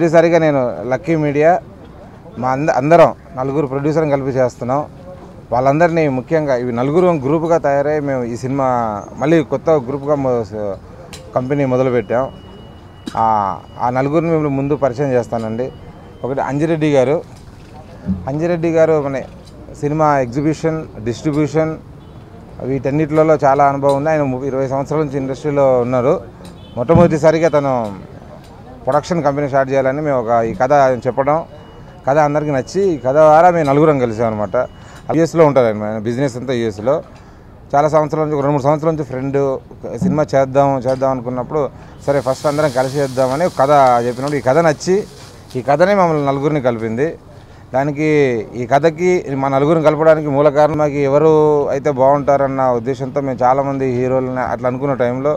మొదటిసారిగా నేను lucky media మా అందరం నలుగురు ప్రొడ్యూసర్ని కలిపి చేస్తున్నాం. వాళ్ళందరినీ ముఖ్యంగా ఇవి నలుగురు గ్రూప్గా తయారై మేము ఈ సినిమా మళ్ళీ కొత్త గ్రూప్గా కంపెనీ మొదలుపెట్టాం. ఆ నలుగురిని మేము ముందు పరిచయం చేస్తానండి. ఒకటి అంజిరెడ్డి గారు మన సినిమా ఎగ్జిబిషన్, డిస్ట్రిబ్యూషన్ వీటన్నిటిలో చాలా అనుభవం ఉంది. ఆయన 20 సంవత్సరాల నుంచి ఇండస్ట్రీలో ఉన్నారు. మొట్టమొదటిసారిగా తను ప్రొడక్షన్ కంపెనీ స్టార్ట్ చేయాలని మేము ఈ కథ చెప్పడం, కథ అందరికీ నచ్చి ఈ కథ ద్వారా మేము నలుగురం కలిసామన్నమాట. యూఎస్లో ఉంటారు ఆయన, బిజినెస్ అంతా యూఎస్లో. చాలా సంవత్సరాల నుంచి 2-3 సంవత్సరాల నుంచి ఫ్రెండ్ సినిమా చేద్దాం అనుకున్నప్పుడు సరే ఫస్ట్ అందరం కలిసి చేద్దామని కథ చెప్పినప్పుడు ఈ కథ నచ్చి ఈ కథనే మమ్మల్ని నలుగురిని కలిపింది. దానికి ఈ కథకి మా నలుగురిని కలపడానికి మూల కారణం మాకు ఎవరు అయితే బాగుంటారన్న ఉద్దేశంతో మేము చాలామంది హీరోలని అట్లా అనుకున్న టైంలో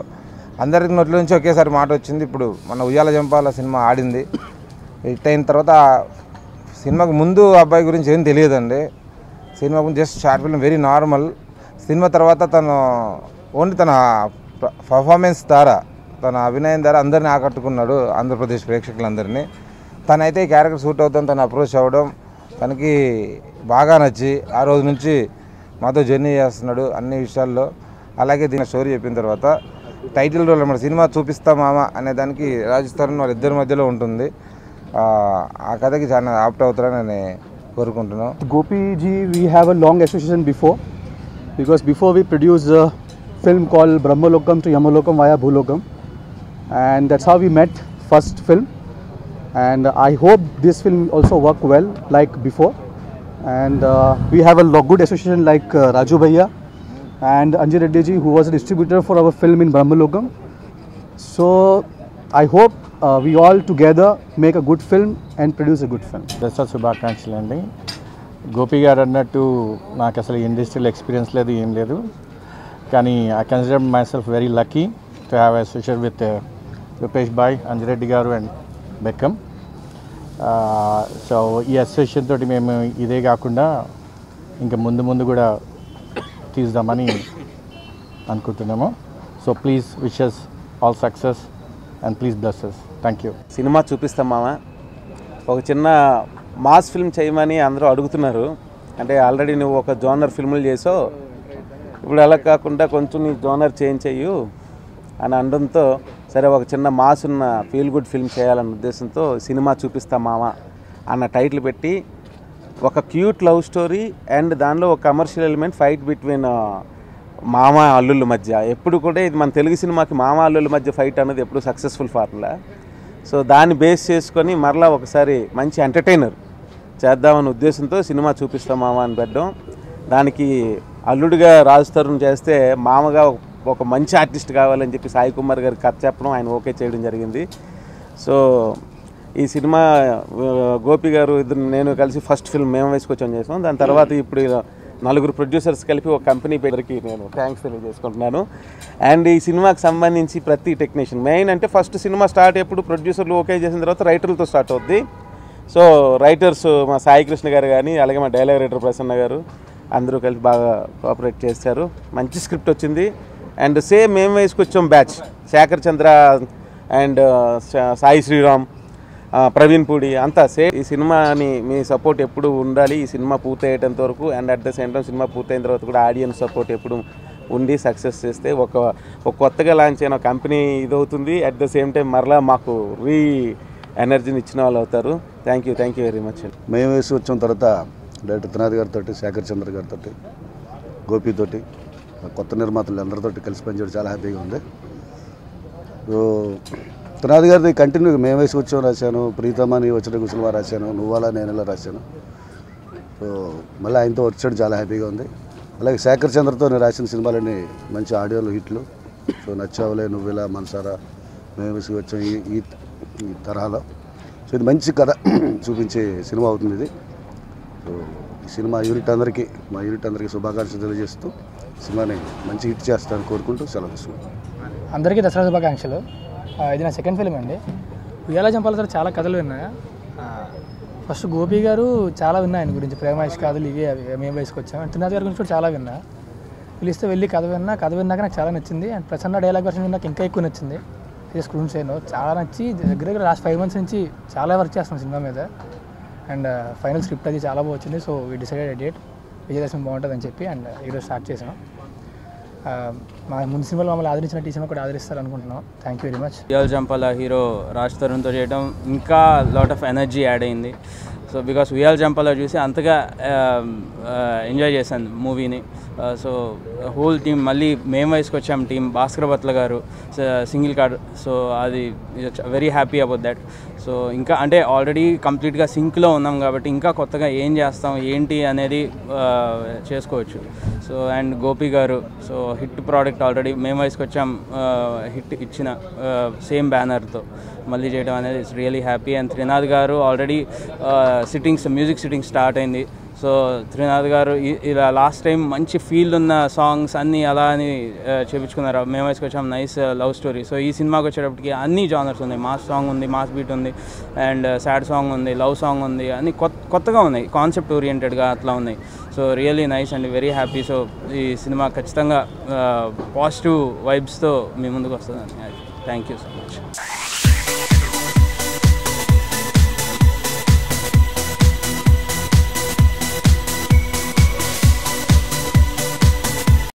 అందరికి నోట్ల నుంచి ఒకేసారి మాట వచ్చింది. ఇప్పుడు మన ఉయ్యాల జంపాల సినిమా ఆడింది. హిట్ అయిన తర్వాత సినిమాకు ముందు అబ్బాయి గురించి ఏం తెలియదండి. సినిమా గురించి just short film, very normal. Cinema తర్వాత తను ఓన్లీ తన పర్ఫార్మెన్స్ ద్వారా, తన అభినయం ద్వారా అందరినీ ఆకట్టుకున్నాడు, ఆంధ్రప్రదేశ్ ప్రేక్షకులందరినీ. తనైతే ఈ క్యారెక్టర్ సూట్ అవుతాం తను అప్రోచ్ అవ్వడం తనకి బాగా నచ్చి ఆ రోజు నుంచి మాతో జర్నీ చేస్తున్నాడు అన్ని విషయాల్లో. అలాగే దీని స్టోరీ చెప్పిన తర్వాత టైటిల్ రోల్ మన సినిమా చూపిస్తా మామ అనే దానికి రాజస్థాన్ వాళ్ళిద్దరి మధ్యలో ఉంటుంది. ఆ కథకి చాలా ఆప్ట్ అవుతారని నేను కోరుకుంటున్నాను. Gopi ji, we have a long association because before we produced a film called Brahmalokam to Yamalokam via Bhulokam, and that's how we met first film. And I hope this film also work well like before. And we have a good association like Raju Bhaiya and Anji Reddy ji, who was a distributor for our film in Brahmalokam. So I hope we all together make a good film and produce a good film. Dasara శుభాకాంక్షలు అండి. గోపి గారు అన్నట్టు నాకు అసలు industrial experience లేదు, ఏం లేదు. కానీ I consider myself very lucky to have associate with Rupesh bhai, Anjireddy గారు అండ్ బెక్కమ్. సో ఈ అసోసియేషన్ తోటి మేము ఇదే కాకుండా ఇంకా ముందు కూడా తీద్దామని అనుకుంటున్నాము. So please wishes all success and please bless us. Thank you. Cinema చూపిస్తాం మామ. ఒక చిన్న మాస్ ఫిల్మ్ చేయమని అందరూ అడుగుతున్నారు. అంటే ఆల్రెడీ నువ్వు ఒక జోనర్ ఫిల్ములు చేసావు, ఇప్పుడు అలా కాకుండా కొంచెం నీ జోనర్ చేంజ్ చెయ్యు అని అనడంతో సరే ఒక చిన్న మాస్ ఉన్న ఫీల్ గుడ్ ఫిల్మ్ చేయాలన్న ఉద్దేశంతో సినిమా చూపిస్తా మామ అన్న టైటిల్ పెట్టి ఒక క్యూట్ లవ్ స్టోరీ అండ్ దానిలో ఒక కమర్షియల్ ఎలిమెంట్, ఫైట్ బిట్వీన్ మామ అల్లుళ్ళ మధ్య. ఎప్పుడు కూడా ఇది మన తెలుగు సినిమాకి మామ అల్లుళ్ళ మధ్య ఫైట్ అన్నది ఎప్పుడు సక్సెస్ఫుల్ ఫార్ములా. సో దాన్ని బేస్ చేసుకొని మరలా ఒకసారి మంచి ఎంటర్టైనర్ చేద్దామన్న ఉద్దేశంతో సినిమా చూపిస్తాం మామ అని పెట్టడం. దానికి అల్లుడిగా రాజ్ తరుణ్ చేస్తే మామగా ఒక మంచి ఆర్టిస్ట్ కావాలని చెప్పి సాయి కుమార్ గారికి కథ చెప్పడం, ఆయన ఓకే చేయడం జరిగింది. సో ఈ సినిమా గోపి గారు నేను కలిసి ఫస్ట్ ఫిల్మ్ మేము వేసుకొచ్చాం చేసాం. దాని తర్వాత ఇప్పుడు నలుగురు ప్రొడ్యూసర్స్ కలిపి ఒక కంపెనీ పేరుకి నేను థ్యాంక్స్ తెలియజేసుకుంటున్నాను. అండ్ ఈ సినిమాకి సంబంధించి ప్రతి టెక్నీషియన్ మెయిన్ అంటే ఫస్ట్ సినిమా స్టార్ట్ ఎప్పుడు ప్రొడ్యూసర్లు ఓకే చేసిన తర్వాత రైటర్లతో స్టార్ట్ అవుద్ది. సో రైటర్స్ మా సాయి కృష్ణ గారు కానీ అలాగే మా డైలాగ్ రైటర్ ప్రసన్న గారు అందరూ కలిసి బాగా కోఆపరేట్ చేస్తారు. మంచి స్క్రిప్ట్ వచ్చింది. అండ్ సేమ్ మేము వేసుకొచ్చాం బ్యాచ్, శేఖర్ చంద్ర అండ్ సాయి శ్రీరామ్, ప్రవీణ్ పూడి అంతా సేమ్. ఈ సినిమాని మీ సపోర్ట్ ఎప్పుడు ఉండాలి ఈ సినిమా పూర్తయ్యేంత వరకు. And at the same time cinema పూర్తయిన తర్వాత కూడా ఆడియన్స్ సపోర్ట్ ఎప్పుడు ఉండి సక్సెస్ చేస్తే ఒక కొత్తగా లాంచ్ అయిన కంపెనీ ఇదవుతుంది. అట్ ద సేమ్ టైం మరలా మాకు ఎనర్జీని ఇచ్చిన వాళ్ళు అవుతారు. Thank you very much. మేము వేసి వచ్చిన తర్వాత డైరెక్టర్ త్రినాథ్ గారితో, శేఖర్ చంద్ర గారితో, గోపితోటి, కొత్త నిర్మాతలు అందరితో కలిసి పనిచేయడం చాలా హ్యాపీగా ఉంది. సో త్రినాథ్ గారిది కంటిన్యూగా మేము వేసి వచ్చాం రాశాను, ప్రీతమని వచ్చిన గుసలువా రాశాను, నువ్వాలా నేనలా రాశాను. సో మళ్ళీ ఆయనతో వచ్చాడు, చాలా హ్యాపీగా ఉంది. అలాగే శేఖర్ చంద్రతో నేను రాసిన సినిమాలన్నీ మంచి ఆడియోలు హిట్లు. సో నచ్చావులే, నువ్విలా, మనసారా, మేము వేసి వచ్చాం ఈ తరహాలో. సో ఇది మంచి కథ చూపించే సినిమా అవుతుంది ఇది. సో ఈ సినిమా మా యూనిట్ అందరికీ శుభాకాంక్షలు తెలియజేస్తూ సినిమాని మంచి హిట్ చేస్తారని కోరుకుంటూ సెలవు తీసుకుంటాం. అందరికీ దసరా శుభాకాంక్షలు. ఇది నా సెకండ్ ఫిల్మ్ అండి. ఉయ్యాల జంపాల సార్ చాలా కథలు విన్నా. ఫస్ట్ గోపి గారు చాలా విన్నా ఆయన గురించి, ప్రేమ ఇష్కాదులు ఇవి అవి మేము వేసుకొచ్చాం. అండ్ త్రినాథ్ గారి గురించి కూడా చాలా విన్నా. పిలిస్తే వెళ్ళి కథ విన్నాక నాకు చాలా నచ్చింది. అండ్ ప్రసన్న డైలాగ్ వర్షన్ విన్నాక ఇంకా ఎక్కువ నచ్చింది. Is couldn't say no. చాలా నచ్చి దగ్గర లాస్ట్ 5 months నుంచి చాలా వర్క్ చేస్తున్నాం సినిమా మీద. అండ్ ఫైనల్ స్క్రిప్ట్ అది చాలా బాగా వచ్చింది. So we decided a date Vijayadashami బాగుంటుందని చెప్పి అండ్ ఈరోజు స్టార్ట్ చేసాం. మా ముందు సినిమాలు మమ్మల్ని ఆదరించిన సినిమా కూడా ఆదరిస్తారు అనుకుంటున్నాం. Thank you very much. ఉయ్యాల జంపాల హీరో రాజ్ తరుణ్తో చేయడం ఇంకా లాట్ ఆఫ్ ఎనర్జీ యాడ్ అయింది. సో బికాస్ ఉయ్యాల జంపాల చూసి అంతగా ఎంజాయ్ చేశాను మూవీని. సో హోల్ టీమ్ మళ్ళీ మేము వయసుకు వచ్చాం టీం. భాస్కర్ బత్ల గారు సింగిల్ కార్డ్. సో అది very happy about that. So ఇంకా అంటే ఆల్రెడీ కంప్లీట్గా సింక్లో ఉన్నాం కాబట్టి ఇంకా కొత్తగా ఏం చేస్తాం ఏంటి అనేది చేసుకోవచ్చు. సో అండ్ గోపి గారు సో హిట్ ప్రోడక్ట్ ఆల్రెడీ మేము వయసుకు వచ్చాం హిట్ ఇచ్చిన సేమ్ బ్యానర్తో మళ్ళీ చేయడం అనేది it's really happy. And Trinath గారు ఆల్రెడీ మ్యూజిక్ సిట్టింగ్ స్టార్ట్ అయింది. సో త్రినాథ్ గారు ఇలా లాస్ట్ టైం మంచి ఫీల్ ఉన్న సాంగ్స్ అన్నీ అలా అని చేపించుకున్నారు. మేము వేసుకొచ్చాం నైస్ లవ్ స్టోరీ. సో ఈ సినిమాకి వచ్చేటప్పటికి అన్ని జానర్స్ ఉన్నాయి. మాస్ సాంగ్ ఉంది, మాస్ బీట్ ఉంది, అండ్ సాడ్ సాంగ్ ఉంది, లవ్ సాంగ్ ఉంది, అన్ని కొత్తగా ఉన్నాయి, కాన్సెప్ట్ ఓరియంటెడ్గా అట్లా ఉన్నాయి. So really nice and very happy. So ఈ సినిమా ఖచ్చితంగా పాజిటివ్ వైబ్స్తో మీ ముందుకు వస్తుందని. Thank you so much.